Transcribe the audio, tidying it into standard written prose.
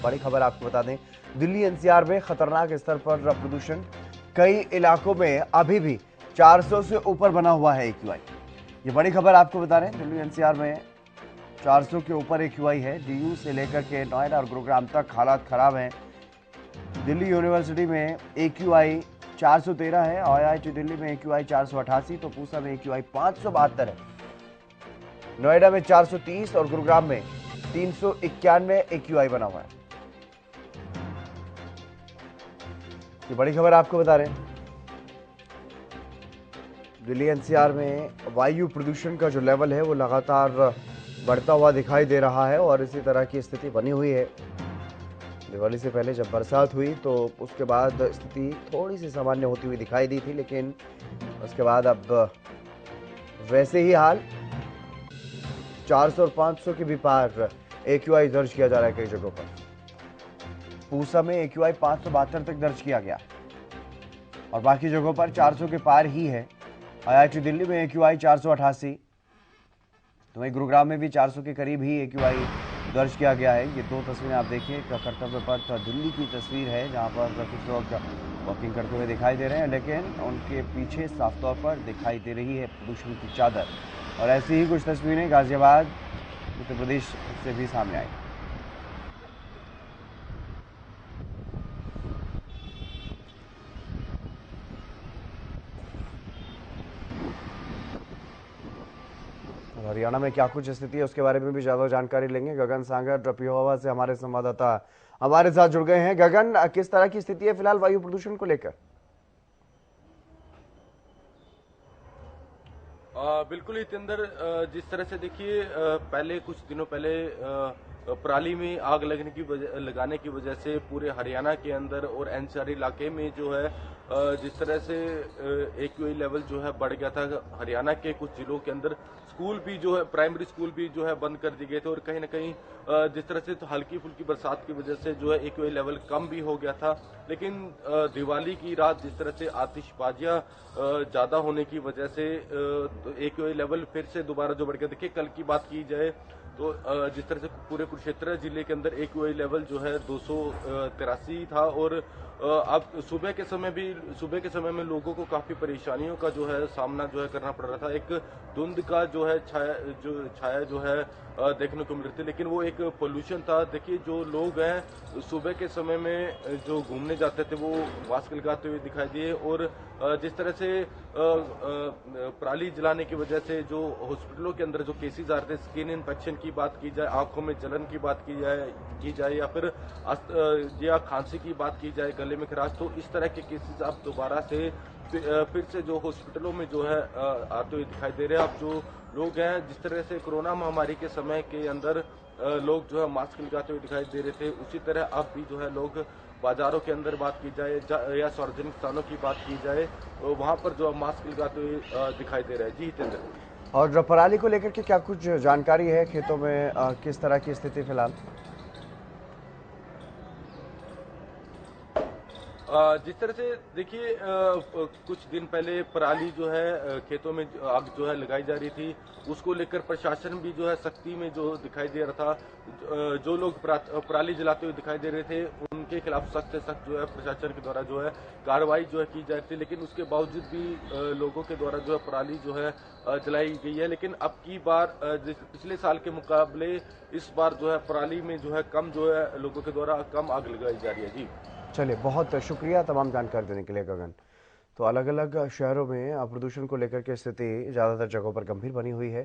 बड़ी खबर आपको बता दें, दिल्ली एनसीआर में खतरनाक स्तर पर प्रदूषण, कई इलाकों में अभी भी 400 से ऊपर बना हुआ है एक्यूआई। ये बड़ी खबर आपको बता रहे हैं, दिल्ली एनसीआर में 400 के ऊपर एक्यूआई है। डीयू से लेकर के नोएडा और गुरुग्राम तक हालात खराब हैं। दिल्ली यूनिवर्सिटी में एक्यूआई 413 है, आईआईटी दिल्ली में एक्यूआई 488, तो पूसा में एक्यूआई 572 है। नोएडा में 430 और गुरुग्राम में 391 एक्यूआई बना हुआ है। ये बड़ी खबर आपको बता रहे हैं, दिल्ली एनसीआर में वायु प्रदूषण का जो लेवल है वो लगातार बढ़ता हुआ दिखाई दे रहा है और इसी तरह की स्थिति बनी हुई है। दिवाली से पहले जब बरसात हुई तो उसके बाद स्थिति थोड़ी सी सामान्य होती हुई दिखाई दी थी, लेकिन उसके बाद अब वैसे ही हाल, 400 और 500 के भी पार एक्यूआई दर्ज किया जा रहा है कई जगहों पर। पूसा में एक्यूआई 572 तक दर्ज किया गया और बाकी जगहों पर 400 के पार ही है। आईआईटी दिल्ली में एक्यूआई 488, तो वहीं गुरुग्राम में भी 400 के करीब ही एक्यूआई दर्ज किया गया है। ये दो तस्वीरें आप देखिए, कर्तव्य पथ दिल्ली की तस्वीर है जहां पर कुछ लोग वॉकिंग करते हुए दिखाई दे रहे हैं, लेकिन उनके पीछे साफ तौर पर दिखाई दे रही है प्रदूषण की चादर। और ऐसी ही कुछ तस्वीरें गाजियाबाद उत्तर प्रदेश से भी सामने आई। हरियाणा में क्या कुछ स्थिति है उसके बारे में भी ज्यादा जानकारी लेंगे। गगन सांगर पिहोवा से हमारे संवाददाता हमारे साथ जुड़ गए हैं। गगन, किस तरह की स्थिति है फिलहाल वायु प्रदूषण को लेकर? बिल्कुल हितेंद्र, जिस तरह से देखिए, पहले कुछ दिनों पहले पराली में आग लगाने की वजह से पूरे हरियाणा के अंदर और एनसीआर इलाके में जो है जिस तरह से एक्यूआई लेवल जो है बढ़ गया था। हरियाणा के कुछ जिलों के अंदर स्कूल भी जो है, प्राइमरी स्कूल भी जो है बंद कर दिए गए थे और कहीं ना कहीं जिस तरह से तो हल्की फुल्की बरसात की वजह से जो है एक्यूआई लेवल कम भी हो गया था। लेकिन दिवाली की रात जिस तरह से आतिशबाजियां ज्यादा होने की वजह से तो एक्यूआई लेवल फिर से दोबारा जो बढ़ गया। देखिए, कल की बात की जाए तो जिस तरह से पूरे कुरुक्षेत्र जिले के अंदर एक्यूआई लेवल जो है 283 था और अब सुबह के समय में लोगों को काफी परेशानियों का जो है सामना जो है करना पड़ रहा था। एक धुंध का जो है छाया जो है देखने को मिल रही थी, लेकिन वो एक पोल्यूशन था। देखिए, जो लोग हैं सुबह के समय में जो घूमने जाते थे वो मास्क लगाते हुए दिखाई दिए और जिस तरह से पराली जलाने की वजह से जो हॉस्पिटलों के अंदर जो केसेस आ रहे थे, स्किन इन्फेक्शन की बात की जाए, आंखों में जलन की बात की जाए या फिर या खांसी की बात की जाए, गले में खराश, तो इस तरह के केसेस अब दोबारा से फिर से जो हॉस्पिटलों में जो है आते हुए दिखाई दे रहे हैं। अब जो लोग हैं, जिस तरह से कोरोना महामारी के समय के अंदर लोग जो है मास्क लगाते हुए दिखाई दे रहे थे, उसी तरह अब भी जो है लोग बाजारों के अंदर बात की जाए या सार्वजनिक स्थानों की बात की जाए, तो वहां पर जो मास्क लगाते हुए दिखाई दे रहे हैं। जी हितेंद्र। और पराली को लेकर के क्या कुछ जानकारी है खेतों में, किस तरह की स्थिति फिलहाल? जिस तरह से देखिए, कुछ दिन पहले पराली जो है खेतों में आग जो है लगाई जा रही थी, उसको लेकर प्रशासन भी जो है सख्ती में जो दिखाई दे रहा था। जो लोग पराली जलाते हुए दिखाई दे रहे थे उनके खिलाफ सख्त से सख्त जो है प्रशासन के द्वारा जो है कार्रवाई जो है की जा रही थी, लेकिन उसके बावजूद भी लोगों के द्वारा जो है पराली जो है जलाई गई है। लेकिन अब की बार पिछले साल के मुकाबले इस बार जो है पराली में जो है कम जो है लोगों के द्वारा कम आग लगाई जा रही है। जी चलिए, बहुत शुक्रिया तमाम जानकारी देने के लिए गगन। तो अलग अलग शहरों में प्रदूषण को लेकर के स्थिति ज़्यादातर जगहों पर गंभीर बनी हुई है।